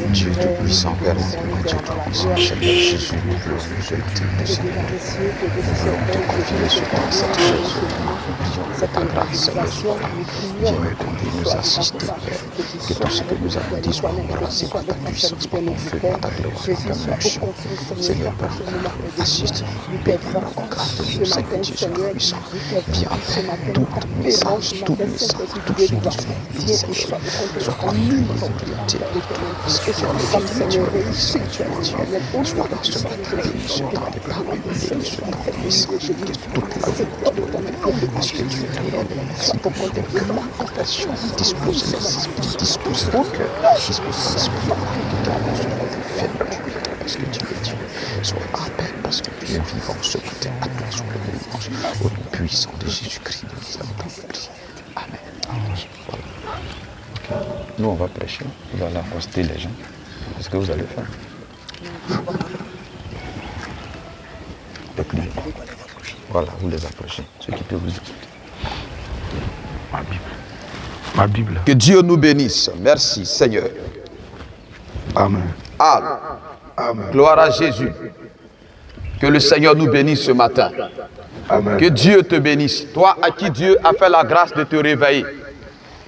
Dieu Tout-Puissant, Père éternel, Dieu Tout-Puissant, Seigneur Jésus, nous voulons nous éliter de Seigneur. Nous voulons te confier ce temps, cette chose. Nous prions que ta grâce, Seigneur, soit là. Viens nous conduire, nous assister, Père. Que tout ce que nous avons dit soit embrassé par ta puissance, par ton feu, par ta gloire, par ta onction. Seigneur, Père, assiste-nous, bénis-nous, garde-nous, Seigneur Jésus Tout-Puissant. Viens avec tout message, tout ce que tu nous dis, Seigneur, soit connu dans notre priorité. Parce que tu es fidèle, tu es puissant, tu es Dieu. Sois dans ce matin, bénis ce temps de parole, bénis ce temps de message, que toute la vie parce que tu es réel. Merci pour que manifestation dispose les esprits, dispose le cœur, dispose l'esprit, que ta maison est faible, parce que tu es Dieu. Sois en paix, parce que tu es vivant ce matin. À toi soit le louange, au nom puissant de Jésus-Christ, nous avons prié. Amen. Voilà. Okay. Nous, on va prêcher, vous allez accoster les gens. Qu'est-ce que vous allez faire? Voilà, vous les approchez, ceux qui peuvent vous écouter. Ma Bible. Que Dieu nous bénisse. Merci, Seigneur. Amen. Amen. Gloire à Jésus. Que le Seigneur nous bénisse ce matin. Amen. Que Dieu te bénisse. Toi à qui Dieu a fait la grâce de te réveiller.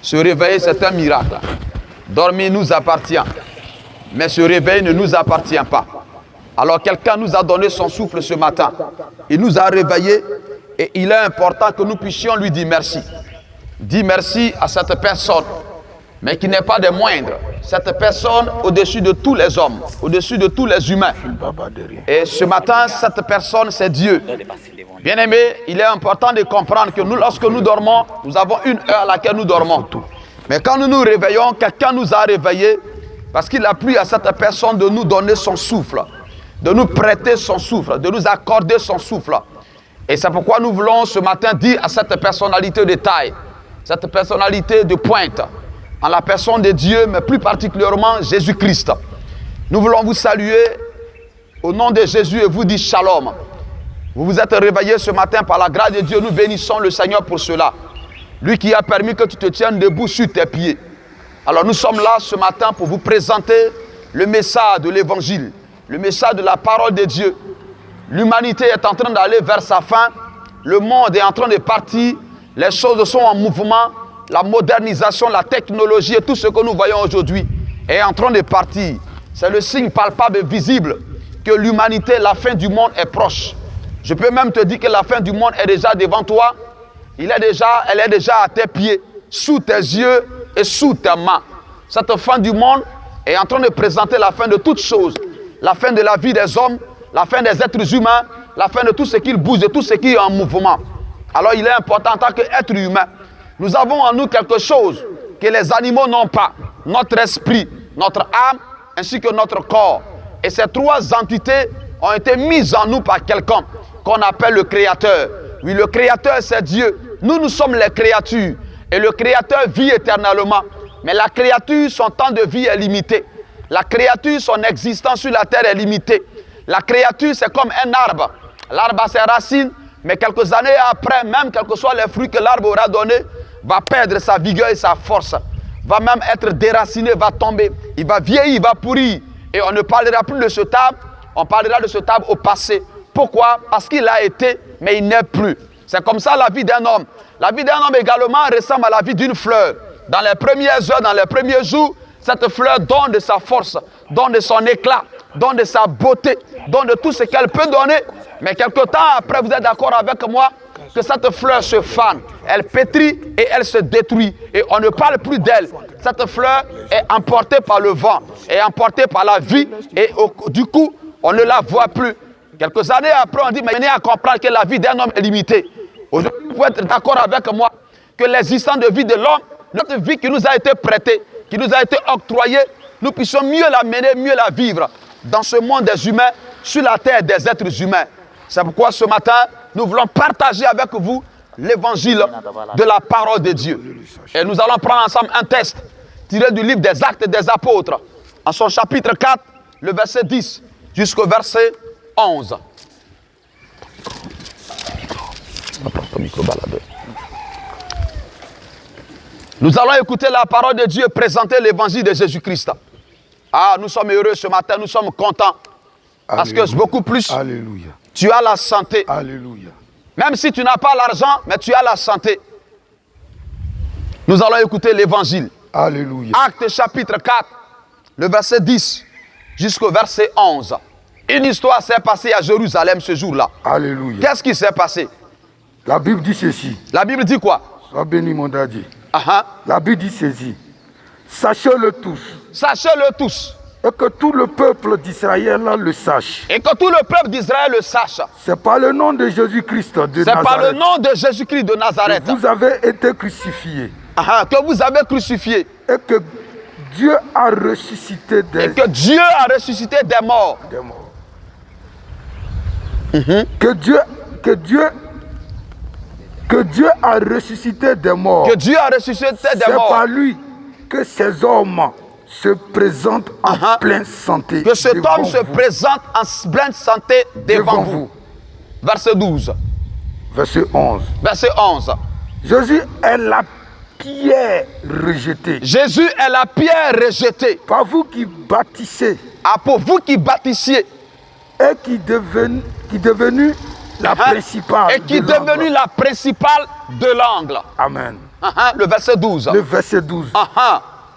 Se réveiller, c'est un miracle. Dormir nous appartient. Mais ce réveil ne nous appartient pas. Alors quelqu'un nous a donné son souffle ce matin. Il nous a réveillés et il est important que nous puissions lui dire merci. Dis merci à cette personne, mais qui n'est pas des moindres. Cette personne au-dessus de tous les hommes, au-dessus de tous les humains. Et ce matin, cette personne, c'est Dieu. Bien-aimé, il est important de comprendre que nous, lorsque nous dormons, nous avons une heure à laquelle nous dormons. Mais quand nous nous réveillons, quelqu'un nous a réveillés parce qu'il a plu à cette personne de nous donner son souffle, de nous prêter son souffle, de nous accorder son souffle. Et c'est pourquoi nous voulons ce matin dire à cette personnalité de taille, cette personnalité de pointe, en la personne de Dieu, mais plus particulièrement Jésus-Christ. Nous voulons vous saluer au nom de Jésus et vous dire shalom. Vous vous êtes réveillés ce matin par la grâce de Dieu. Nous bénissons le Seigneur pour cela. Lui qui a permis que tu te tiennes debout sur tes pieds. Alors nous sommes là ce matin pour vous présenter le message de l'évangile, le message de la parole de Dieu. L'humanité est en train d'aller vers sa fin. Le monde est en train de partir. Les choses sont en mouvement. La modernisation, la technologie et tout ce que nous voyons aujourd'hui est en train de partir. C'est le signe palpable et visible que l'humanité, la fin du monde est proche. Je peux même te dire que la fin du monde est déjà devant toi. Elle est déjà à tes pieds, sous tes yeux et sous tes mains. Cette fin du monde est en train de présenter la fin de toutes choses. La fin de la vie des hommes, la fin des êtres humains, la fin de tout ce qui bouge, de tout ce qui est en mouvement. Alors il est important en tant qu'être humain. Nous avons en nous quelque chose que les animaux n'ont pas. Notre esprit, notre âme, ainsi que notre corps. Et ces trois entités ont été mises en nous par quelqu'un qu'on appelle le Créateur. Oui, le Créateur, c'est Dieu. Nous sommes les créatures. Et le Créateur vit éternellement. Mais la créature, son temps de vie est limité. La créature, son existence sur la terre est limitée. La créature, c'est comme un arbre. L'arbre a ses racines, mais quelques années après, même quels que soient les fruits que l'arbre aura donnés, va perdre sa vigueur et sa force. Va même être déraciné, va tomber. Il va vieillir, il va pourrir. Et on ne parlera plus de ce arbre, on parlera de ce arbre au passé. Pourquoi? Parce qu'il a été, mais il n'est plus. C'est comme ça la vie d'un homme. La vie d'un homme également ressemble à la vie d'une fleur. Dans les premières heures, dans les premiers jours, cette fleur donne de sa force, donne de son éclat, donne de sa beauté, donne de tout ce qu'elle peut donner. Mais quelque temps après, vous êtes d'accord avec moi que cette fleur se fane, elle pétrit et elle se détruit. Et on ne parle plus d'elle. Cette fleur est emportée par le vent, est emportée par la vie et du coup, on ne la voit plus. Quelques années après, on dit, mais venez à comprendre que la vie d'un homme est limitée. Aujourd'hui, vous pouvez être d'accord avec moi que l'existence de vie de l'homme, notre vie qui nous a été prêtée, qui nous a été octroyée, nous puissions mieux la mener, mieux la vivre dans ce monde des humains, sur la terre des êtres humains. C'est pourquoi ce matin, nous voulons partager avec vous l'évangile de la parole de Dieu. Et nous allons prendre ensemble un texte tiré du livre des Actes des Apôtres, en son chapitre 4, le verset 10 jusqu'au verset 11. Nous allons écouter la parole de Dieu et présenter l'évangile de Jésus-Christ. Ah, nous sommes heureux ce matin, nous sommes contents. Parce que beaucoup plus, Alléluia. tu as la santé. Alléluia. Même si tu n'as pas l'argent, mais tu as la santé. Nous allons écouter l'évangile. Alléluia. Actes chapitre 4, le verset 10 jusqu'au verset 11. Une histoire s'est passée à Jérusalem ce jour-là. Alléluia. Qu'est-ce qui s'est passé? La Bible dit ceci. La Bible dit quoi? Sois béni, mon daddy. Uh-huh. La Bible dit ceci. Sachez-le tous. Sachez-le tous. Et que tout le peuple d'Israël le sache. Et que tout le peuple d'Israël le sache. C'est par le nom de Jésus-Christ de Nazareth. C'est par le nom de Jésus-Christ de Nazareth. Que vous avez été crucifié. Que vous avez crucifié. Et que Dieu a ressuscité Et que Dieu a ressuscité des morts. Des morts. Que Dieu a ressuscité des morts. Que Dieu a ressuscité des morts. C'est par lui que ces hommes se présentent en pleine santé. Que cet homme se présente en pleine santé devant vous. Verset 12. Verset 11. Verset 11. Jésus est la pierre rejetée. Jésus est la pierre rejetée. Par vous qui bâtissez. Ah, pour vous qui bâtissiez. Et qui est devenue la principale. Et qui est devenue la principale de l'angle. Amen. Le verset 12. Le verset 12.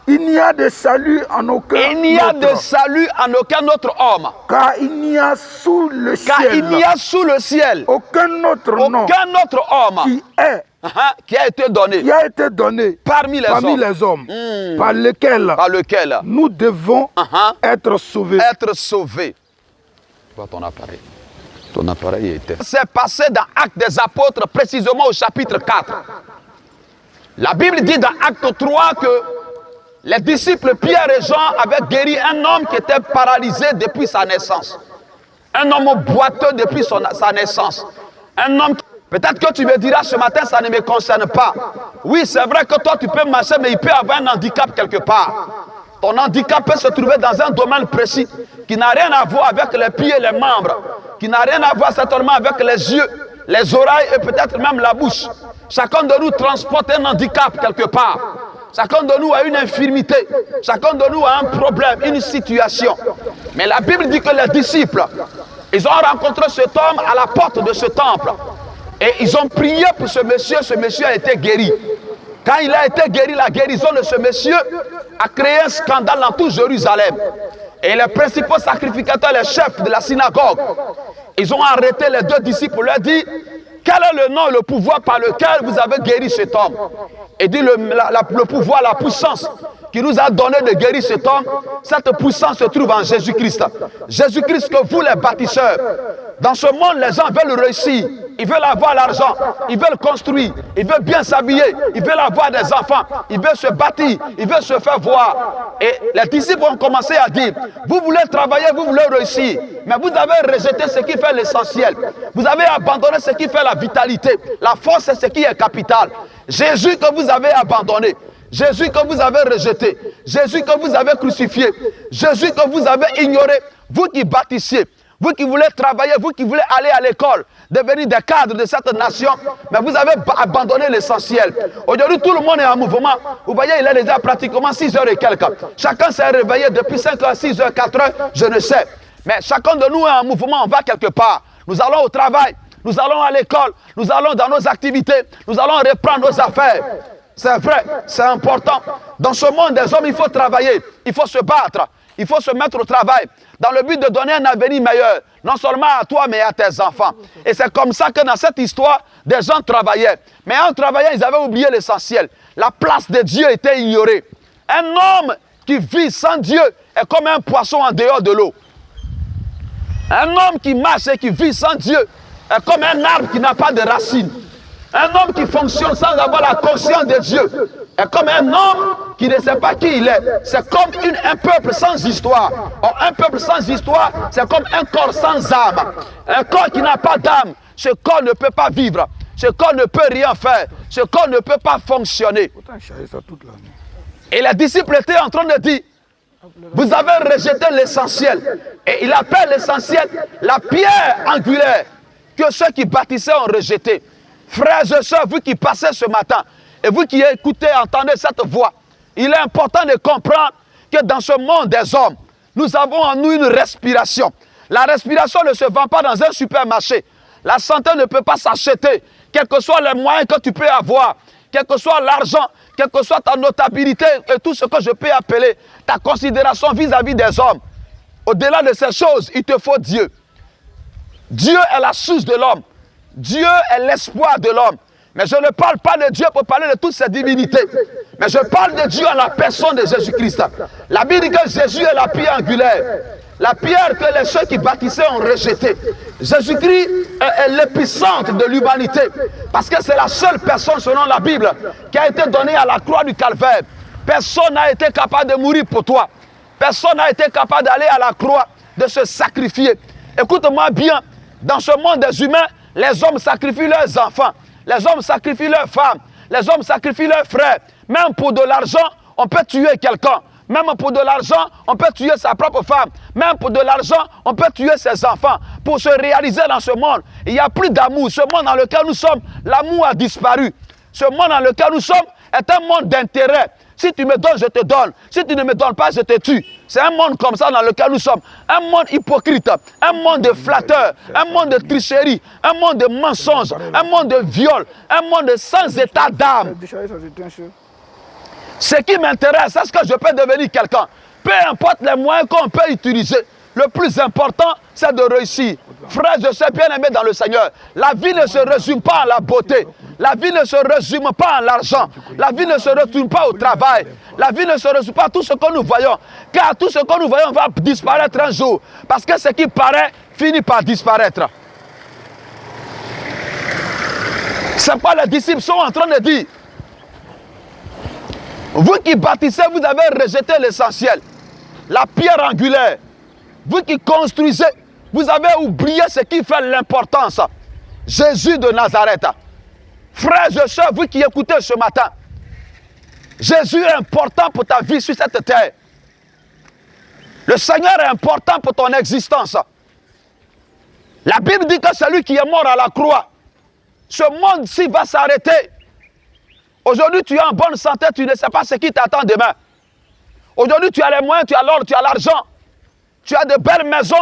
Il n'y a de salut en aucun autre. Il n'y a de salut en aucun autre homme. Car il n'y a sous le ciel. Car il n'y a sous le ciel. Aucun autre nom. Aucun autre homme. Qui a été donné. Qui a été donné. Parmi les hommes. Par lequel. Nous devons être sauvés. Être sauvés. Vois ton appareil. Ton appareil était. C'est passé dans Actes des Apôtres, précisément au chapitre 4. La Bible dit dans Acte 3 que les disciples Pierre et Jean avaient guéri un homme qui était paralysé depuis sa naissance. Un homme boiteux depuis sa naissance. Un homme... Peut-être que tu me diras ce matin, ça ne me concerne pas. Oui, c'est vrai que toi tu peux marcher, mais il peut avoir un handicap quelque part. Ton handicap peut se trouver dans un domaine précis qui n'a rien à voir avec les pieds et les membres, qui n'a rien à voir certainement avec les yeux, les oreilles et peut-être même la bouche. Chacun de nous transporte un handicap quelque part. Chacun de nous a une infirmité. Chacun de nous a un problème, une situation. Mais la Bible dit que les disciples, ils ont rencontré cet homme à la porte de ce temple. Et ils ont prié pour ce monsieur a été guéri. Quand il a été guéri, la guérison de ce monsieur a créé un scandale dans tout Jérusalem. Et les principaux sacrificateurs, les chefs de la synagogue, ils ont arrêté les deux disciples pour leur dire: quel est le nom et le pouvoir par lequel vous avez guéri cet homme? Et dit le pouvoir, la puissance qui nous a donné de guérir cet homme, cette puissance se trouve en Jésus-Christ. Jésus-Christ que vous les bâtisseurs. Dans ce monde, les gens veulent réussir. Ils veulent avoir l'argent. Ils veulent construire. Ils veulent bien s'habiller. Ils veulent avoir des enfants. Ils veulent se bâtir. Ils veulent se faire voir. Et les disciples ont commencé à dire: vous voulez travailler, vous voulez réussir. Mais vous avez rejeté ce qui fait l'essentiel. Vous avez abandonné ce qui fait la vitalité. La force, c'est ce qui est capital. Jésus que vous avez abandonné. Jésus que vous avez rejeté. Jésus que vous avez crucifié. Jésus que vous avez ignoré. Vous qui bâtissiez. Vous qui voulez travailler, vous qui voulez aller à l'école, devenir des cadres de cette nation, mais vous avez abandonné l'essentiel. Aujourd'hui, tout le monde est en mouvement. Vous voyez, il est déjà pratiquement 6 heures et quelques. Chacun s'est réveillé depuis 5 heures, 6 heures, 4 heures, je ne sais. Mais chacun de nous est en mouvement, on va quelque part. Nous allons au travail, nous allons à l'école, nous allons dans nos activités, nous allons reprendre nos affaires. C'est vrai, c'est important. Dans ce monde des hommes, il faut travailler, il faut se battre. Il faut se mettre au travail dans le but de donner un avenir meilleur, non seulement à toi, mais à tes enfants. Et c'est comme ça que dans cette histoire, des gens travaillaient. Mais en travaillant, ils avaient oublié l'essentiel. La place de Dieu était ignorée. Un homme qui vit sans Dieu est comme un poisson en dehors de l'eau. Un homme qui marche et qui vit sans Dieu est comme un arbre qui n'a pas de racines. Un homme qui fonctionne sans avoir la conscience de Dieu est comme un homme qui ne sait pas qui il est. C'est comme un peuple sans histoire. Or, un peuple sans histoire, c'est comme un corps sans âme. Un corps qui n'a pas d'âme, ce corps ne peut pas vivre. Ce corps ne peut rien faire. Ce corps ne peut pas fonctionner. Et les disciples étaient en train de dire: vous avez rejeté l'essentiel. Et il appelle l'essentiel la pierre angulaire que ceux qui bâtissaient ont rejeté. Frères et sœurs, vous qui passez ce matin, et vous qui écoutez, entendez cette voix, il est important de comprendre que dans ce monde des hommes, nous avons en nous une respiration. La respiration ne se vend pas dans un supermarché. La santé ne peut pas s'acheter, quels que soient les moyens que tu peux avoir, quel que soit l'argent, quelle que soit ta notabilité et tout ce que je peux appeler ta considération vis-à-vis des hommes. Au-delà de ces choses, il te faut Dieu. Dieu est la source de l'homme. Dieu est l'espoir de l'homme. Mais je ne parle pas de Dieu pour parler de toutes ses divinités. Mais je parle de Dieu en la personne de Jésus-Christ. La Bible dit que Jésus est la pierre angulaire. La pierre que les ceux qui bâtissaient ont rejetée. Jésus-Christ est l'épicentre de l'humanité. Parce que c'est la seule personne, selon la Bible, qui a été donnée à la croix du calvaire. Personne n'a été capable de mourir pour toi. Personne n'a été capable d'aller à la croix, de se sacrifier. Écoute-moi bien, dans ce monde des humains, les hommes sacrifient leurs enfants. Les hommes sacrifient leurs femmes. Les hommes sacrifient leurs frères. Même pour de l'argent, on peut tuer quelqu'un. Même pour de l'argent, on peut tuer sa propre femme. Même pour de l'argent, on peut tuer ses enfants. Pour se réaliser dans ce monde, il n'y a plus d'amour. Ce monde dans lequel nous sommes, l'amour a disparu. Ce monde dans lequel nous sommes est un monde d'intérêt. Si tu me donnes, je te donne. Si tu ne me donnes pas, je te tue. C'est un monde comme ça dans lequel nous sommes. Un monde hypocrite, un monde de flatteurs, un monde de tricherie, un monde de mensonges, un monde de viol, un monde sans état d'âme. Ce qui m'intéresse, c'est ce que je peux devenir quelqu'un. Peu importe les moyens qu'on peut utiliser, le plus important, c'est de réussir. Frère, je suis bien aimé dans le Seigneur. La vie ne se résume pas à la beauté. La vie ne se résume pas à l'argent. La vie ne se résume pas au travail. La vie ne se résume pas à tout ce que nous voyons. Car tout ce que nous voyons va disparaître un jour. Parce que ce qui paraît finit par disparaître. C'est quoi les disciples sont en train de dire. Vous qui bâtissez, vous avez rejeté l'essentiel. La pierre angulaire. Vous qui construisez, vous avez oublié ce qui fait l'importance. Jésus de Nazareth. Frères et sœurs, vous qui écoutez ce matin, Jésus est important pour ta vie sur cette terre. Le Seigneur est important pour ton existence. La Bible dit que celui qui est mort à la croix, ce monde-ci va s'arrêter. Aujourd'hui, tu es en bonne santé, tu ne sais pas ce qui t'attend demain. Aujourd'hui, tu as les moyens, tu as l'or, tu as l'argent. Tu as de belles maisons,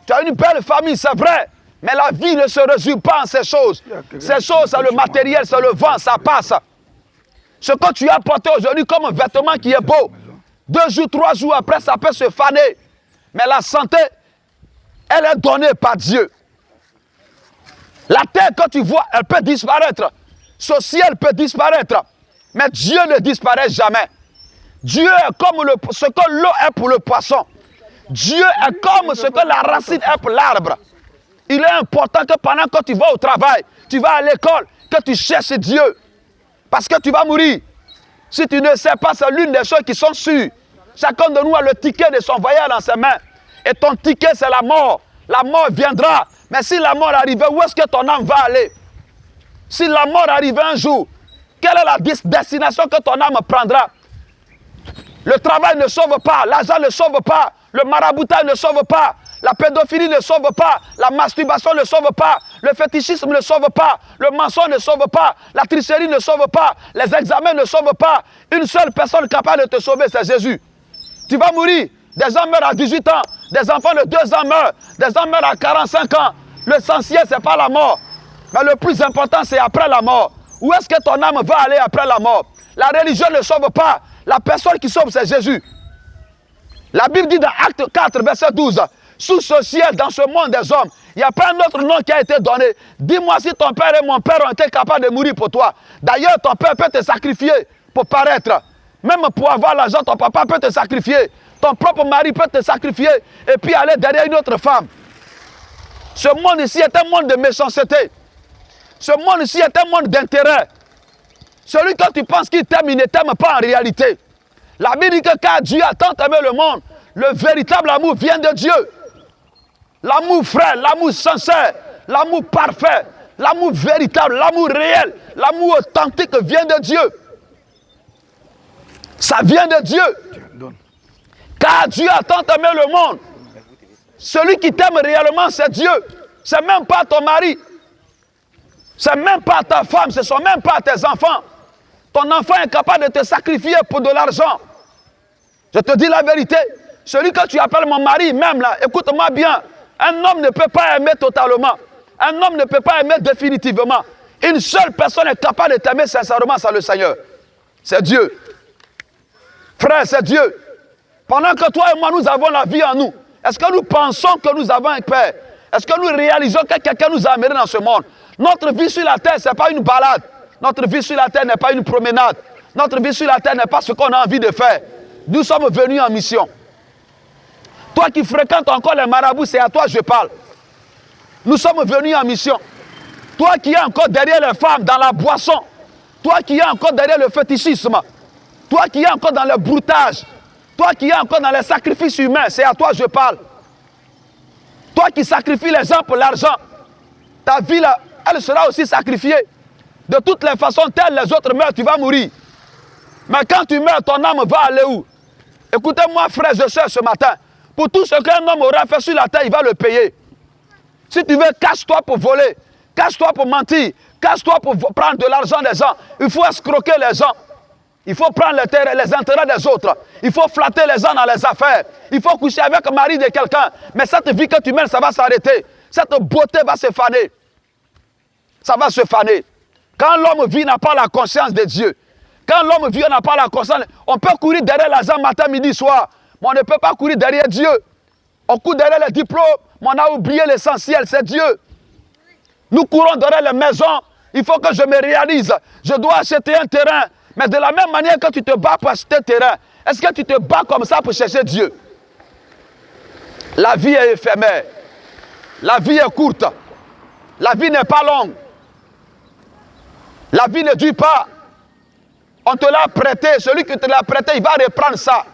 tu as une belle famille, c'est vrai. Mais la vie ne se résume pas en ces choses. Ces choses, c'est le matériel, c'est le vent, ça passe. Ce que tu as porté aujourd'hui comme un vêtement qui est beau, 2 jours, 3 jours après, ça peut se faner. Mais la santé, elle est donnée par Dieu. La terre que tu vois, elle peut disparaître. Ce ciel peut disparaître. Mais Dieu ne disparaît jamais. Dieu est comme ce que l'eau est pour le poisson. Dieu est comme ce que la racine est pour l'arbre. Il est important que pendant que tu vas au travail, tu vas à l'école, que tu cherches Dieu. Parce que tu vas mourir. Si tu ne sais pas, c'est l'une des choses qui sont sûres. Chacun de nous a le ticket de son voyage dans ses mains. Et ton ticket, c'est la mort. La mort viendra. Mais si la mort arrivait, où est-ce que ton âme va aller? Si la mort arrivait un jour, quelle est la destination que ton âme prendra? Le travail ne sauve pas, l'argent ne sauve pas, le maraboutage ne sauve pas, la pédophilie ne sauve pas, la masturbation ne sauve pas, le fétichisme ne sauve pas, le mensonge ne sauve pas, la tricherie ne sauve pas, les examens ne sauvent pas. Une seule personne capable de te sauver, c'est Jésus. Tu vas mourir. Des gens meurent à 18 ans, des enfants de 2 ans meurent, des gens meurent à 45 ans. L'essentiel, ce n'est pas la mort. Mais le plus important, c'est après la mort. Où est-ce que ton âme va aller après la mort? La religion ne sauve pas. La personne qui sauve, c'est Jésus. La Bible dit dans Acte 4, verset 12, sous ce ciel, dans ce monde des hommes, il n'y a pas un autre nom qui a été donné. Dis-moi si ton père et mon père ont été capables de mourir pour toi. D'ailleurs, ton père peut te sacrifier pour paraître. Même pour avoir l'argent, ton papa peut te sacrifier. Ton propre mari peut te sacrifier et puis aller derrière une autre femme. Ce monde ici est un monde de méchanceté. Ce monde ici est un monde d'intérêt. Celui que tu penses qu'il t'aime, il ne t'aime pas en réalité. La Bible dit que car Dieu a tant aimé le monde, le véritable amour vient de Dieu. L'amour frère, l'amour sincère, l'amour parfait, l'amour véritable, l'amour réel, l'amour authentique vient de Dieu. Ça vient de Dieu. Car Dieu a tant aimé le monde. Celui qui t'aime réellement, c'est Dieu. C'est même pas ton mari. C'est même pas ta femme, ce ne sont même pas tes enfants. Ton enfant est capable de te sacrifier pour de l'argent. Je te dis la vérité. Celui que tu appelles mon mari, même là, écoute-moi bien. Un homme ne peut pas aimer totalement. Un homme ne peut pas aimer définitivement. Une seule personne est capable de t'aimer sincèrement, c'est le Seigneur. C'est Dieu. Frère, c'est Dieu. Pendant que toi et moi, nous avons la vie en nous, est-ce que nous pensons que nous avons un Père? Est-ce que nous réalisons que quelqu'un nous a amenés dans ce monde? Notre vie sur la terre, ce n'est pas une balade. Notre vie sur la terre n'est pas une promenade. Notre vie sur la terre n'est pas ce qu'on a envie de faire. Nous sommes venus en mission. Toi qui fréquentes encore les marabouts, c'est à toi que je parle. Nous sommes venus en mission. Toi qui es encore derrière les femmes, dans la boisson. Toi qui es encore derrière le fétichisme. Toi qui es encore dans le broutage. Toi qui es encore dans les sacrifices humains, c'est à toi que je parle. Toi qui sacrifies les gens pour l'argent. Ta vie, là, elle sera aussi sacrifiée. De toutes les façons, telles les autres meurent, tu vas mourir. Mais quand tu meurs, ton âme va aller où? Écoutez-moi, frères et sœurs, ce matin. Pour tout ce qu'un homme aura fait sur la terre, il va le payer. Si tu veux, cache-toi pour voler. Cache-toi pour mentir. Cache-toi pour prendre de l'argent des gens. Il faut escroquer les gens. Il faut prendre les intérêts des autres. Il faut flatter les gens dans les affaires. Il faut coucher avec le mari de quelqu'un. Mais cette vie que tu mènes, ça va s'arrêter. Cette beauté va se faner. Ça va se faner. Quand l'homme vit, n'a pas la conscience de Dieu. Quand l'homme vit, n'a pas la conscience. On peut courir derrière l'argent matin, midi, soir. Mais on ne peut pas courir derrière Dieu. On court derrière les diplômes, mais on a oublié l'essentiel, c'est Dieu. Nous courons derrière les maisons. Il faut que je me réalise. Je dois acheter un terrain. Mais de la même manière que tu te bats pour acheter un terrain, est-ce que tu te bats comme ça pour chercher Dieu? La vie est éphémère. La vie est courte. La vie n'est pas longue. La vie ne dure pas. On te l'a prêté. Celui qui te l'a prêté, il va reprendre ça.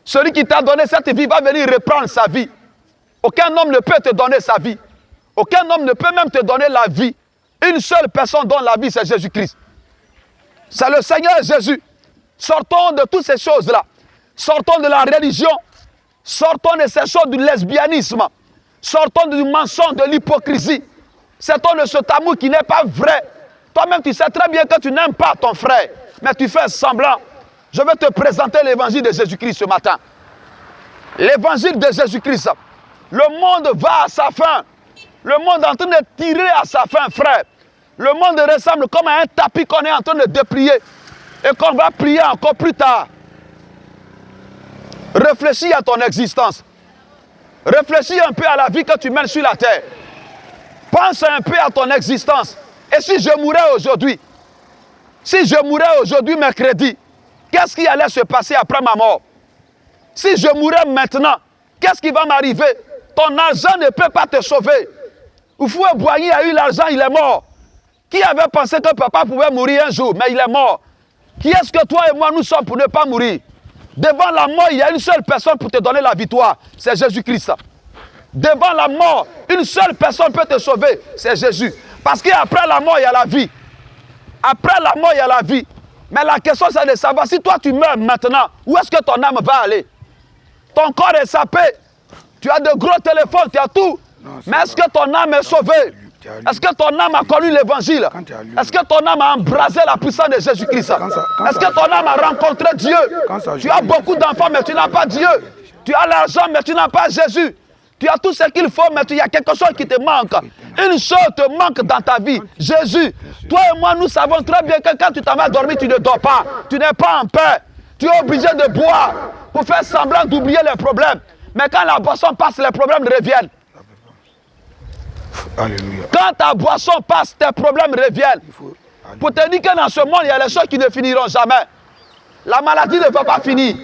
Celui qui t'a donné cette vie va venir reprendre sa vie. Aucun homme ne peut te donner sa vie. Aucun homme ne peut même te donner la vie. Une seule personne donne la vie, c'est Jésus-Christ. C'est le Seigneur Jésus. Sortons de toutes ces choses-là. Sortons de la religion. Sortons de ces choses du lesbianisme. Sortons du mensonge, de l'hypocrisie. Sortons de cet amour qui n'est pas vrai. Toi-même, tu sais très bien que tu n'aimes pas ton frère. Mais tu fais semblant. Je vais te présenter l'évangile de Jésus-Christ ce matin. L'évangile de Jésus-Christ. Le monde va à sa fin. Le monde est en train de tirer à sa fin, frère. Le monde ressemble comme à un tapis qu'on est en train de déplier et qu'on va plier encore plus tard. Réfléchis à ton existence. Réfléchis un peu à la vie que tu mènes sur la terre. Pense un peu à ton existence. Et si je mourais aujourd'hui, mercredi, qu'est-ce qui allait se passer après ma mort? Si je mourais maintenant, qu'est-ce qui va m'arriver? Ton argent ne peut pas te sauver. Oufoué Boigny a eu l'argent, il est mort. Qui avait pensé que papa pouvait mourir un jour, mais il est mort? Qui est-ce que toi et moi nous sommes pour ne pas mourir? Devant la mort, il y a une seule personne pour te donner la victoire, c'est Jésus-Christ. Devant la mort, une seule personne peut te sauver, c'est Jésus. Parce qu'après la mort, il y a la vie. Après la mort, il y a la vie. Mais la question, c'est de savoir, si toi tu meurs maintenant, où est-ce que ton âme va aller? Ton corps est sapé. Tu as de gros téléphones, tu as tout. Non, mais est-ce que ton âme est sauvée? Est-ce que ton âme a connu l'évangile? Est-ce que ton âme a embrasé la puissance de Jésus-Christ? Est-ce que ton âme a rencontré Dieu? Tu as beaucoup d'enfants, mais tu n'as pas Dieu. Tu as l'argent, mais tu n'as pas Jésus. Tu as tout ce qu'il faut, mais il y a quelque chose qui te manque. Une chose te manque dans ta vie, Jésus. Toi et moi, nous savons très bien que quand tu t'en vas dormir, tu ne dors pas. Tu n'es pas en paix. Tu es obligé de boire pour faire semblant d'oublier les problèmes. Mais quand la boisson passe, les problèmes reviennent. Alléluia. Quand ta boisson passe, tes problèmes reviennent. Pour te dire que dans ce monde, il y a des choses qui ne finiront jamais. La maladie ne va pas finir.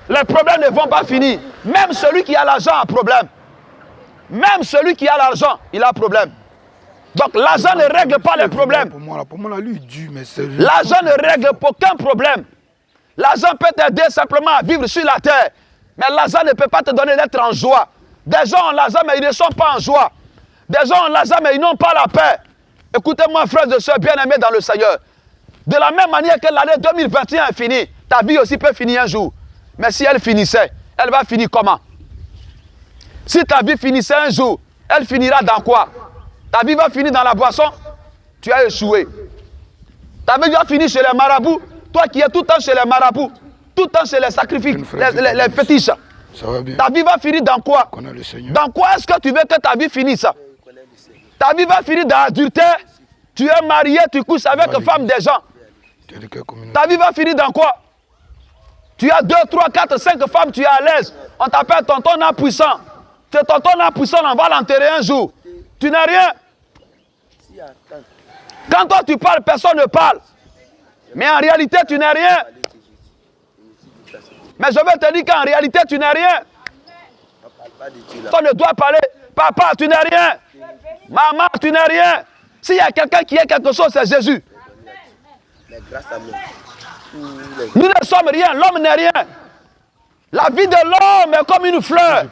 Les problèmes ne vont pas finir. Même celui qui a l'argent a un problème. Même celui qui a l'argent, il a un problème. Donc l'argent ne règle pas les problèmes. L'argent ne règle aucun problème. L'argent peut t'aider simplement à vivre sur la terre. Mais l'argent ne peut pas te donner d'être en joie. Des gens ont l'argent, mais ils ne sont pas en joie. Des gens ont l'argent, mais ils n'ont pas la paix. Écoutez-moi, frères et sœurs bien-aimés dans le Seigneur. De la même manière que l'année 2021 est finie, ta vie aussi peut finir un jour. Mais si elle finissait, elle va finir comment? Si ta vie finissait un jour, elle finira dans quoi? Ta vie va finir dans la boisson? Tu as échoué. Ta vie va finir chez les marabouts? Toi qui es tout le temps chez les marabouts, tout le temps chez les sacrifices, les fétiches. Ça va bien. Ta vie va finir dans quoi? Connais le Seigneur. Dans quoi est-ce que tu veux que ta vie finisse? Ta vie va finir dans l'adultère. Tu es marié, tu couches avec une femme des gens. Tu es de quelle communauté? Ta vie va finir dans quoi? Tu as 2, 3, 4, 5 femmes, tu es à l'aise. On t'appelle tonton puissant. C'est tonton puissant, on va l'enterrer un jour. Tu n'as rien. Quand toi tu parles, personne ne parle. Mais en réalité, tu n'es rien. Mais je veux te dire qu'en réalité, tu n'es rien. On ne doit parler. Papa, tu n'es rien. Maman, tu n'es rien. S'il y a quelqu'un qui est quelque chose, c'est Jésus. Nous ne sommes rien. L'homme n'est rien. La vie de l'homme est comme une fleur.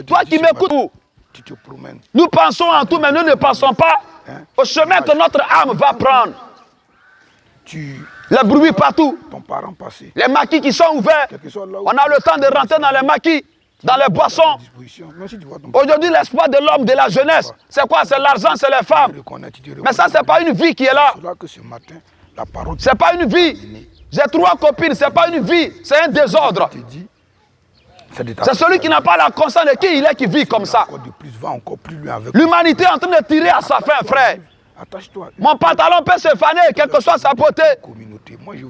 Toi qui m'écoutes, tu te promènes. Nous pensons en tout, mais nous ne pensons pas au chemin que notre âme va prendre. Les bruits partout. Ton parent passé. Les maquis qui sont ouverts. On a le temps de rentrer dans les maquis, dans les boissons. Aujourd'hui, l'espoir de l'homme, de la jeunesse, c'est quoi? C'est l'argent, c'est les femmes. Mais ça, ce n'est pas une vie qui est là. Ce n'est pas une vie. J'ai 3 copines, ce n'est pas une vie, c'est un désordre. C'est celui qui n'a pas la conscience de qui il est qui vit comme ça. L'humanité est en train de tirer à sa fin, frère. Mon pantalon peut se faner, quelle que soit sa beauté.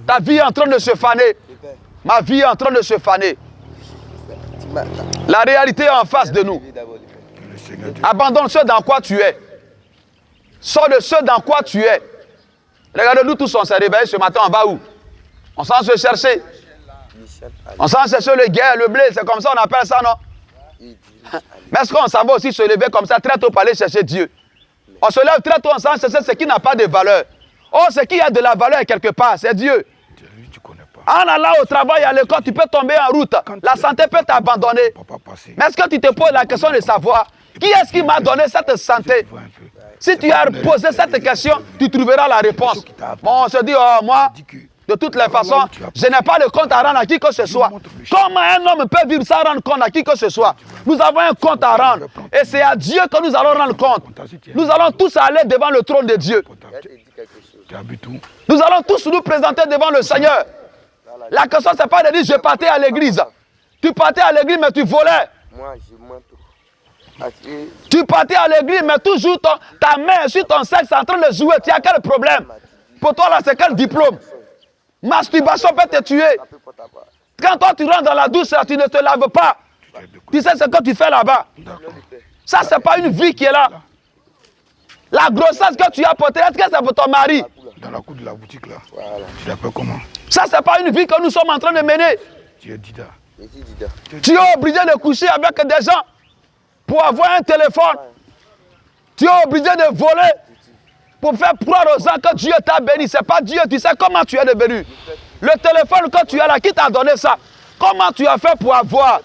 Ta vie est en train de se faner. Ma vie est en train de se faner. La réalité est en face de nous. Abandonne ce dans quoi tu es. Sors de ce dans quoi tu es. Regardez-nous tous, on s'est réveillés ce matin, on va où? On s'en se chercher. On s'en chercher le guerre, le blé, c'est comme ça on appelle ça, non? Mais est-ce qu'on s'en va aussi se lever comme ça très tôt pour aller chercher Dieu? On se lève très tôt, on s'en chercher ce qui n'a pas de valeur. Oh, ce qui a de la valeur quelque part, c'est Dieu. En allant au travail, à l'école, tu peux tomber en route. La santé peut t'abandonner. Mais est-ce que tu te poses la question de savoir qui est-ce qui m'a donné cette santé? Si tu as posé cette question, tu trouveras la réponse. Bon, on se dit, oh, moi, de toutes les façons, je n'ai pas de compte à rendre à qui que ce soit. Comment un homme peut vivre sans rendre compte à qui que ce soit? Nous avons un compte à rendre. Et c'est à Dieu que nous allons rendre compte. Nous allons tous aller devant le trône de Dieu. Nous allons tous nous présenter devant le Seigneur. La question, ce n'est pas de dire je partais à l'église. Tu partais à l'église, mais tu volais. Tu partais à l'église, mais toujours ta main sur ton sexe en train de jouer. Tu as quel problème? Pour toi, là, c'est quel diplôme? Masturbation peut te tuer. Quand toi, tu rentres dans la douche, tu ne te laves pas. Tu sais ce que tu fais là-bas. Ça, ce n'est pas une vie qui est là. La grossesse que tu as portée, est-ce que c'est pour ton mari? Dans la cour de la boutique, là. Tu l'appelles comment? Ça, ce n'est pas une vie que nous sommes en train de mener. Tu es Dida. Tu es obligé de coucher avec des gens pour avoir un téléphone. Tu es obligé de voler pour faire croire aux gens que Dieu t'a béni. Ce n'est pas Dieu, tu sais comment tu es devenu. Le téléphone que tu as là, qui t'a donné ça? Comment tu as fait pour avoir?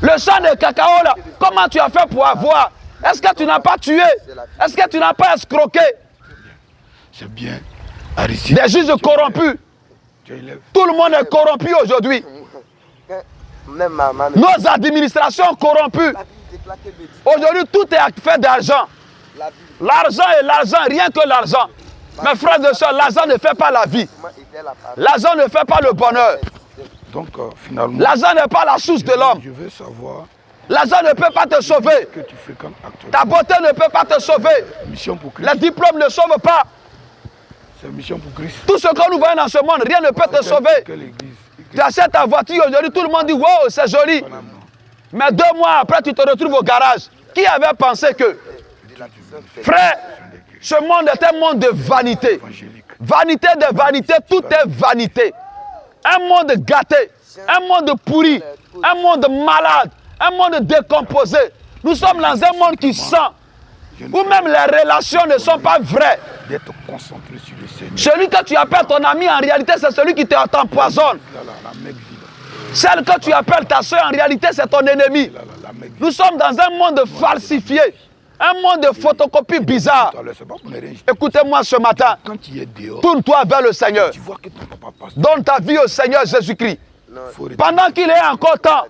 Le champ de cacao là, comment tu as fait pour avoir? Est-ce que tu n'as pas tué? Est-ce que tu n'as pas escroqué? C'est bien. Aristide. Des juges corrompus. Tout le monde est corrompu aujourd'hui. Nos administrations corrompues. Aujourd'hui, tout est fait d'argent. L'argent et l'argent, rien que l'argent. Mes frères et sœurs, l'argent ne fait pas la vie. L'argent ne fait pas le bonheur. Donc, finalement, l'argent n'est pas la source de l'homme. Je veux savoir. L'argent ne peut pas te sauver. Que tu fréquentes actuellement. Ta beauté ne peut pas te sauver. Mission pour Christ. Les diplômes ne sauvent pas. C'est mission pour Christ. Tout ce que nous voyons dans ce monde, rien ne peut te sauver. Tu achètes ta voiture aujourd'hui, tout le monde dit wow, c'est joli. Mais 2 mois après, tu te retrouves au garage. Qui avait pensé que, frère, ce monde est un monde de vanité. Vanité de vanité, tout est vanité. Un monde gâté, un monde pourri, un monde malade, un monde décomposé. Nous sommes dans un monde qui sent, où même les relations ne sont pas vraies. D'être concentré sur le Seigneur. Celui que tu appelles ton ami, en réalité, c'est celui qui t'empoisonne. Celle que tu appelles ta soeur, en réalité, c'est ton ennemi. Nous sommes dans un monde falsifié. Un monde de photocopies bizarres. Écoutez-moi ce matin. Tourne-toi vers le Seigneur. Donne ta vie au Seigneur Jésus-Christ. Pendant qu'il est encore temps.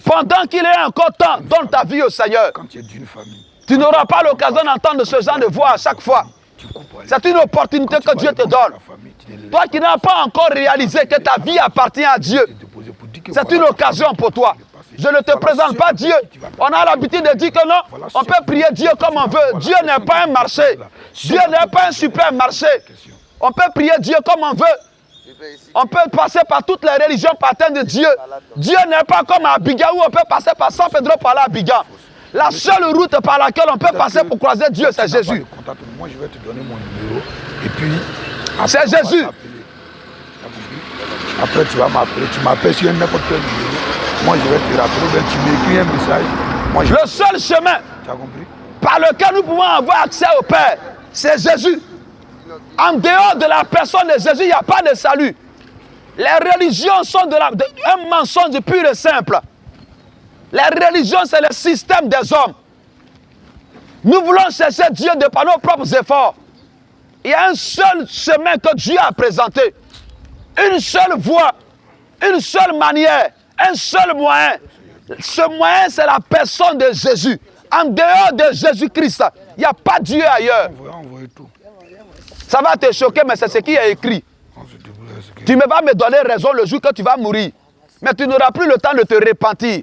Pendant qu'il est encore temps, donne ta vie au Seigneur. Tu n'auras pas l'occasion d'entendre ce genre de voix à chaque fois. C'est une opportunité que Dieu te donne. Toi qui n'as pas encore réalisé que ta vie appartient à Dieu, c'est une occasion pour toi. Je ne te présente pas Dieu. On a l'habitude de dire que non, on peut prier Dieu comme on veut. Dieu n'est pas un marché. Dieu n'est pas un supermarché. On peut prier Dieu comme on veut. On peut passer par toutes les religions pour atteindre Dieu. Dieu n'est pas comme à Abidjan où on peut passer par San Pedro par là à Abidjan. La seule route par laquelle on peut passer pour croiser Dieu, c'est Jésus. Moi, je vais te donner mon numéro. Et puis, c'est Jésus. Après, tu vas m'appeler. Tu m'appelles sur n'importe quel numéro. Moi, je vais te rappeler. Tu m'écris un message. Moi, le seul chemin par lequel nous pouvons avoir accès au Père, c'est Jésus. En dehors de la personne de Jésus, il n'y a pas de salut. Les religions sont un mensonge pur et simple. Les religions, c'est le système des hommes. Nous voulons chercher Dieu de par nos propres efforts. Il y a un seul chemin que Dieu a présenté. Une seule voie, une seule manière, un seul moyen. Ce moyen, c'est la personne de Jésus. En dehors de Jésus-Christ, il n'y a pas Dieu ailleurs. Ça va te choquer, mais c'est ce qui est écrit. Tu vas me donner raison le jour que tu vas mourir. Mais tu n'auras plus le temps de te repentir.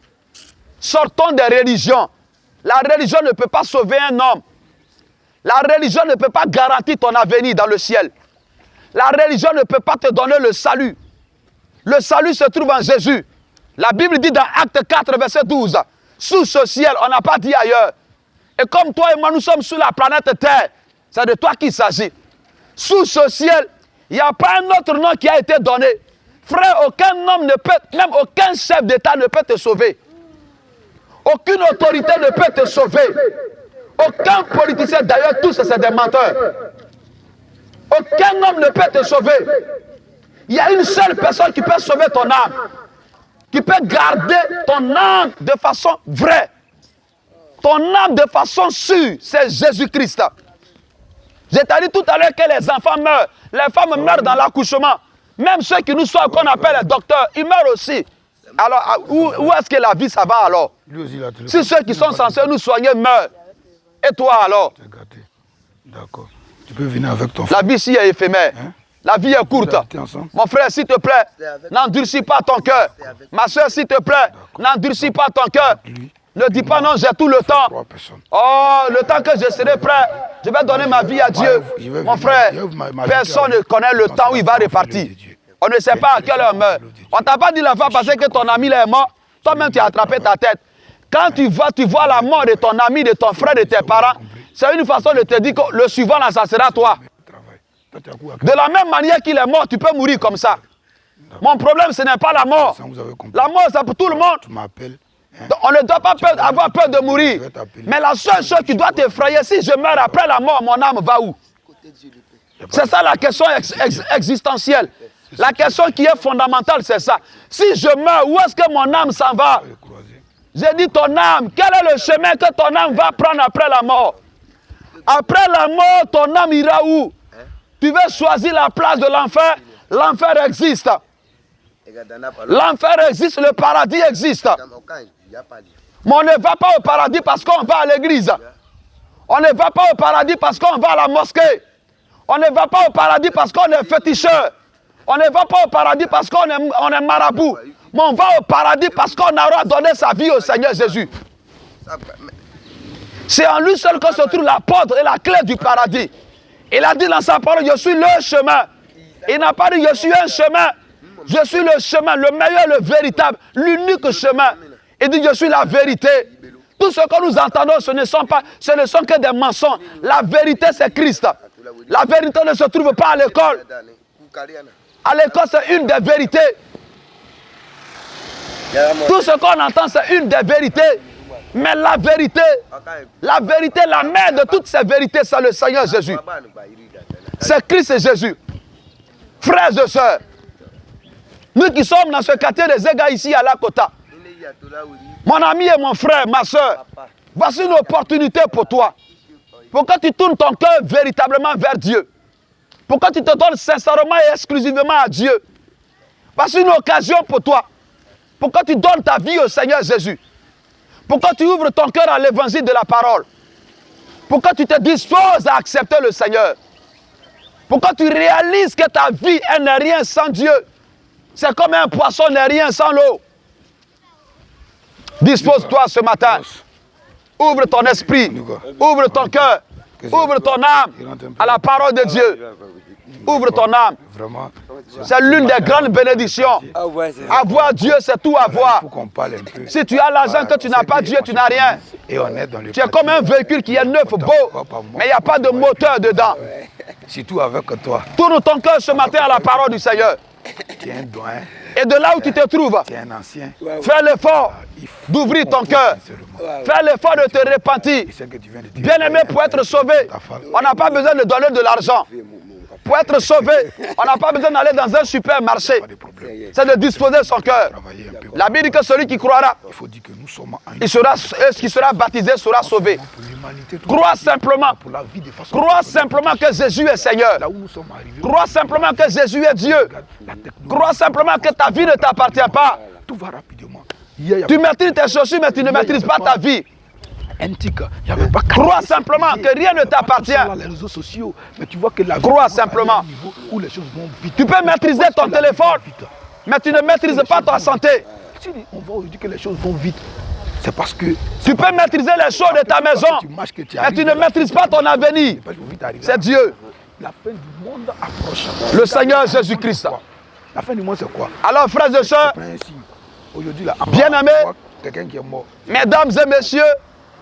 Sortons des religions. La religion ne peut pas sauver un homme. La religion ne peut pas garantir ton avenir dans le ciel. La religion ne peut pas te donner le salut. Le salut se trouve en Jésus. La Bible dit dans Acte 4, verset 12, sous ce ciel, on n'a pas dit ailleurs. Et comme toi et moi, nous sommes sur la planète Terre, c'est de toi qu'il s'agit. Sous ce ciel, il n'y a pas un autre nom qui a été donné. Frère, aucun homme ne peut, même aucun chef d'État ne peut te sauver. Aucune autorité ne peut te sauver. Aucun politicien, d'ailleurs, tous c'est des menteurs. Aucun homme ne peut te sauver. Il y a une seule personne qui peut sauver ton âme. Qui peut garder ton âme de façon vraie. Ton âme de façon sûre, c'est Jésus-Christ. Je t'ai dit tout à l'heure que les enfants meurent. Les femmes meurent dans l'accouchement. Même ceux qui nous soignent, qu'on appelle les docteurs, ils meurent aussi. Alors, où est-ce que la vie, ça va alors? Si ceux qui sont censés nous soigner meurent, et toi alors? D'accord. Tu peux venir avec ton frère. La vie ici est éphémère. Hein? La vie est courte. Mon frère, s'il te plaît, n'endurcis pas ton cœur. Ma soeur, s'il te plaît, n'endurcis pas ton cœur. Ne dis pas non, j'ai tout le temps. Oh, le temps que je serai prêt, je vais donner ma vie à Dieu. Mon frère, personne ne connaît le temps où il va repartir. On ne sait pas à quelle heure meurt. On ne t'a pas dit la fois parce que ton ami est mort. Toi-même, tu as attrapé ta tête. Quand tu vois la mort de ton ami, de ton frère, de tes parents, c'est une façon de te dire que le suivant, là, ça sera toi. De la même manière qu'il est mort, tu peux mourir comme ça. Mon problème, ce n'est pas la mort. La mort, c'est pour tout le monde. On ne doit pas avoir peur de mourir. Mais la seule chose qui doit t'effrayer, si je meurs après la mort, mon âme va où? C'est ça la question existentielle. La question qui est fondamentale, c'est ça. Si je meurs, où est-ce que mon âme s'en va? J'ai dit ton âme, quel est le chemin que ton âme va prendre après la mort? Après la mort, ton âme ira où? Tu veux choisir la place de l'enfer? L'enfer existe. L'enfer existe, le paradis existe. Mais on ne va pas au paradis parce qu'on va à l'église. On ne va pas au paradis parce qu'on va à la mosquée. On ne va pas au paradis parce qu'on est féticheur. On ne va pas au paradis parce qu'on est marabout. Mais on va au paradis parce qu'on aura donné sa vie au Seigneur Jésus. C'est en lui seul que se trouve la porte et la clé du paradis. Il a dit dans sa parole, je suis le chemin. Il n'a pas dit, je suis un chemin. Je suis le chemin, le meilleur, le véritable, l'unique chemin. Il dit, je suis la vérité. Tout ce que nous entendons, ce ne sont que des mensonges. La vérité, c'est Christ. La vérité ne se trouve pas à l'école. À l'école, c'est une des vérités. Tout ce qu'on entend, c'est une des vérités. Mais la vérité, la mère de toutes ces vérités, c'est le Seigneur Jésus. C'est Christ et Jésus. Frères et sœurs, nous qui sommes dans ce quartier des Zéga ici à Lakota, mon ami et mon frère, ma soeur, voici une opportunité pour toi. Pour que tu tournes ton cœur véritablement vers Dieu. Pour que tu te donnes sincèrement et exclusivement à Dieu. Voici une occasion pour toi. Pour que tu donnes ta vie au Seigneur Jésus. Pour que tu ouvres ton cœur à l'évangile de la parole. Pour que tu te disposes à accepter le Seigneur. Pour que tu réalises que ta vie, elle n'est rien sans Dieu. C'est comme un poisson n'est rien sans l'eau. Dispose-toi ce matin. Ouvre ton esprit. Ouvre ton cœur. Ouvre ton âme à la parole de Dieu. Ouvre ton âme. C'est l'une des grandes bénédictions. Avoir Dieu, c'est tout avoir. Si tu as l'argent que tu n'as pas Dieu, tu n'as rien. Tu es comme un véhicule qui est neuf, beau, mais il n'y a pas de moteur dedans. Surtout avec toi. Tourne ton cœur ce matin à la parole du Seigneur. Et de là où tu te trouves, fais l'effort d'ouvrir ton cœur. Fais l'effort de te repentir. Bien-aimé, pour être sauvé, on n'a pas besoin de donner de l'argent. Pour être sauvé, on n'a pas besoin d'aller dans un supermarché. C'est de disposer son cœur. La Bible dit que celui qui croira, qui sera baptisé sera sauvé. Crois simplement. Crois simplement que Jésus est Seigneur. Crois simplement que Jésus est Dieu. Crois simplement que ta vie ne t'appartient pas. Tu maîtrises tes chaussures, mais tu ne maîtrises pas ta vie. Crois simplement que rien ne t'appartient. Crois simplement. Tu peux maîtriser ton téléphone, mais tu ne maîtrises pas ta santé. On voit aujourd'hui que les choses vont vite. C'est parce que tu peux maîtriser les choses de ta maison, mais tu ne maîtrises pas ton avenir. C'est Dieu. La fin du monde approche. Le Seigneur Jésus-Christ. La fin du monde, c'est quoi? Alors, frères et sœurs, bien-aimés, quelqu'un qui est mort. Mesdames et messieurs,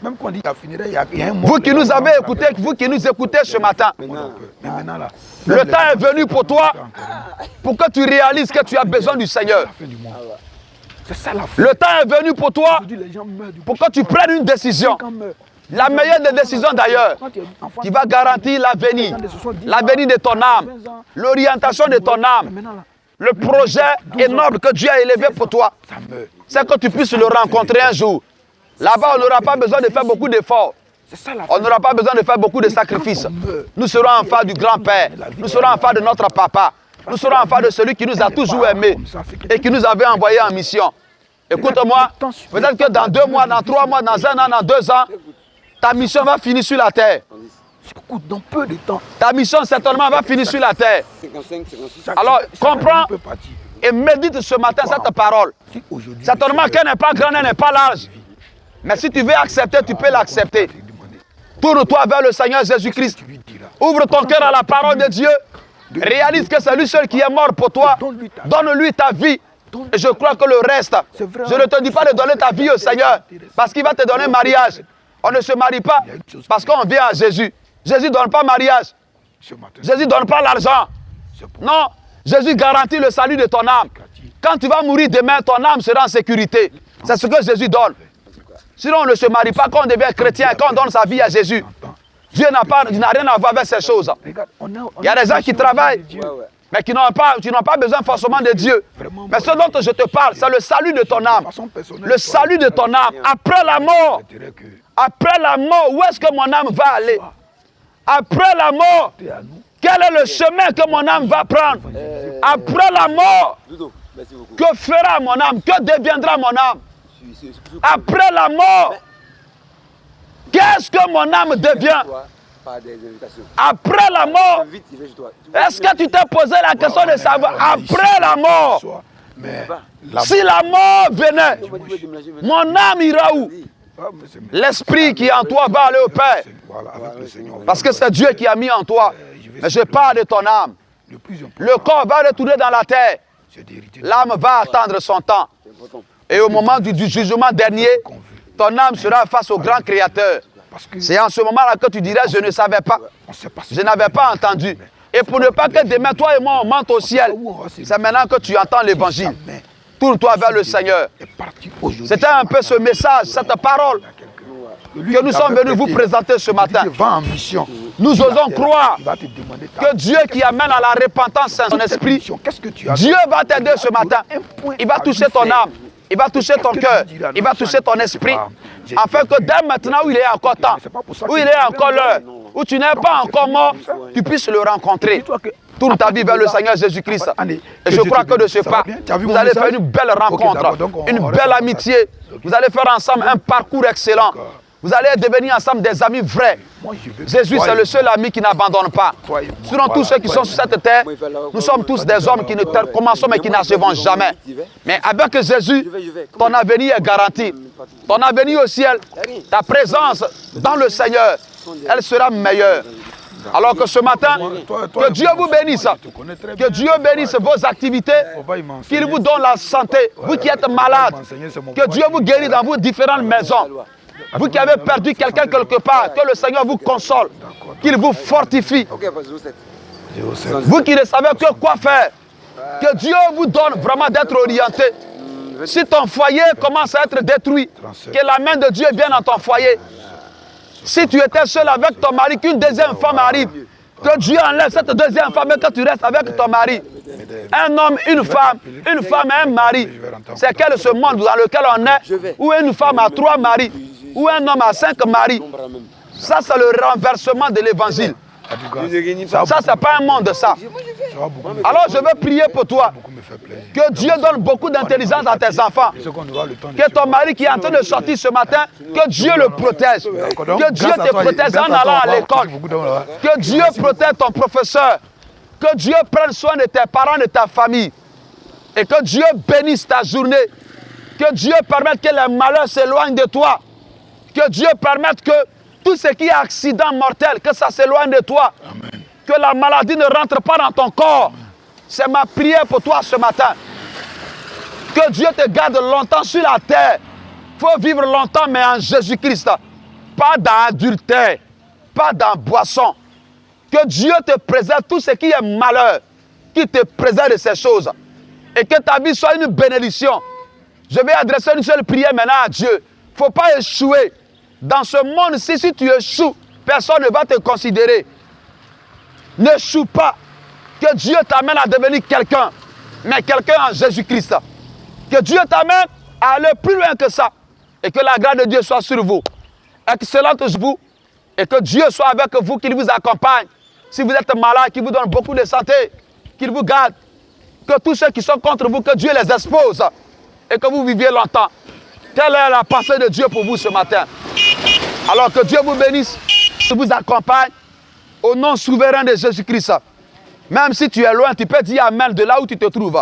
même quand on dit qu'il a fini, il y a un mort. Vous qui nous avez écoutés, vous qui nous écoutez ce matin, le temps est venu pour toi, pour que tu réalises que tu as besoin du Seigneur. Le temps est venu pour toi, pour que tu prennes une décision. La meilleure des décisions d'ailleurs, qui va garantir l'avenir de ton âme, l'orientation de ton âme, le projet énorme que Dieu a élevé pour toi, c'est que tu puisses le rencontrer un jour. Là-bas, on n'aura pas besoin de faire beaucoup d'efforts. On n'aura pas besoin de faire beaucoup de sacrifices. Nous serons en face du grand-père. Nous serons en face de notre papa. Nous serons en face de celui qui nous a toujours aimés et qui nous avait envoyés en mission. Écoute-moi, peut-être que dans 2 mois, dans 3 mois, dans 1 an, dans 2 ans, ta mission va finir sur la terre. Dans peu de temps. Ta mission certainement va finir sur la terre. Alors, comprends et médite ce matin cette parole. Certainement qu'elle n'est pas grande, elle n'est pas large. Mais si tu veux accepter, tu peux l'accepter. Tourne-toi vers le Seigneur Jésus-Christ. Ouvre ton cœur à la parole de Dieu. Réalise que c'est lui seul qui est mort pour toi. Donne-lui ta vie. Et je crois que le reste, je ne te dis pas de donner ta vie au Seigneur, parce qu'il va te donner mariage. On ne se marie pas parce qu'on vient à Jésus. Jésus ne donne pas mariage. Jésus ne donne pas l'argent. Non, Jésus garantit le salut de ton âme. Quand tu vas mourir demain, ton âme sera en sécurité. C'est ce que Jésus donne. Sinon, on ne se marie pas quand on devient chrétien, quand on donne sa vie à Jésus. Dieu n'a rien à voir avec ces choses. Il y a des gens qui travaillent, mais qui n'ont pas besoin forcément de Dieu. Mais ce dont je te parle, c'est le salut de ton âme. Le salut de ton âme. Après la mort, où est-ce que mon âme va aller? Après la mort, quel est le chemin que mon âme va prendre? Après la mort, que fera mon âme? Que deviendra mon âme? Après la mort, qu'est-ce que mon âme devient? Après la mort, est-ce que tu t'es posé la question de savoir après la mort? Si la mort venait, mon âme ira où? L'esprit qui est en toi va aller au Père. Parce que c'est Dieu qui a mis en toi. Mais je parle de ton âme. Le corps va retourner dans la terre. L'âme va attendre son temps. Et au moment du jugement dernier, ton âme sera face au grand Créateur. C'est en ce moment-là que tu diras, je ne savais pas. Je n'avais pas entendu. Et pour ne pas que demain, toi et moi, on monte au ciel, c'est maintenant que tu entends l'évangile. Tourne-toi vers le Seigneur. C'était un peu ce message, cette parole que nous sommes venus vous présenter ce matin. Nous osons croire que Dieu qui amène à la repentance son esprit, Dieu va t'aider ce matin. Il va toucher ton âme. Il va toucher ton cœur, il va toucher ton esprit, afin que dès maintenant où il est encore temps, où il est encore l'heure, où tu n'es pas encore mort, tu puisses le rencontrer. Tourne ta vie vers le Seigneur Jésus-Christ. Et je crois que de ce pas, vous allez faire une belle rencontre, une belle amitié. Vous allez faire ensemble un parcours excellent. Vous allez devenir ensemble des amis vrais. Moi, je veux. Jésus, c'est le seul ami qui n'abandonne pas. Sinon, tous ceux qui sont sur cette terre, nous sommes tous des hommes qui ne commençons mais qui n'achèvent jamais. Mais avec Jésus, ton avenir est garanti. Ton avenir au ciel, ta présence dans le Seigneur, elle sera meilleure. Alors que ce matin, que Dieu vous bénisse. Que Dieu bénisse vos activités. Qu'il vous donne la santé. Vous qui êtes malade, que Dieu vous guérisse dans vos différentes maisons. Vous qui avez perdu quelqu'un quelque part, que le Seigneur vous console. Qu'il vous fortifie. Vous qui ne savez que quoi faire, que Dieu vous donne vraiment d'être orienté. Si ton foyer commence à être détruit, que la main de Dieu vienne dans ton foyer. Si tu étais seul avec ton mari, qu'une deuxième femme arrive, que Dieu enlève cette deuxième femme et que tu restes avec ton mari. Un homme, une femme et un mari. C'est quel ce monde dans lequel on est, où une femme a 3 maris, où un homme a 5 maris. Ça, c'est le renversement de l'évangile. Ça, c'est pas un monde, ça. Alors, je veux prier pour toi. Que Dieu donne beaucoup d'intelligence à tes enfants. Que ton mari qui est en train de sortir ce matin, que Dieu le protège. Que Dieu te protège en allant à l'école. Que Dieu protège ton professeur. Que Dieu prenne soin de tes parents, de ta famille. Et que Dieu bénisse ta journée. Que Dieu permette que les malheurs s'éloignent de toi. Que Dieu permette que tout ce qui est accident mortel, que ça s'éloigne de toi. Amen. Que la maladie ne rentre pas dans ton corps. C'est ma prière pour toi ce matin. Que Dieu te garde longtemps sur la terre. Il faut vivre longtemps, mais en Jésus-Christ. Pas dans adultère, pas dans boisson. Que Dieu te préserve tout ce qui est malheur, qu'il te préserve de ces choses. Et que ta vie soit une bénédiction. Je vais adresser une seule prière maintenant à Dieu. Il ne faut pas échouer. Dans ce monde-ci, si tu échoues, personne ne va te considérer. N'échoue pas. Que Dieu t'amène à devenir quelqu'un, mais quelqu'un en Jésus-Christ. Que Dieu t'amène à aller plus loin que ça. Et que la grâce de Dieu soit sur vous. Excellente sur vous. Et que Dieu soit avec vous, qu'il vous accompagne. Si vous êtes malade, qu'il vous donne beaucoup de santé, qu'il vous garde. Que tous ceux qui sont contre vous, que Dieu les expose. Et que vous viviez longtemps. Telle est la pensée de Dieu pour vous ce matin. Alors que Dieu vous bénisse, qu'il vous accompagne. Au nom souverain de Jésus-Christ. Même si tu es loin, tu peux dire Amen de là où tu te trouves.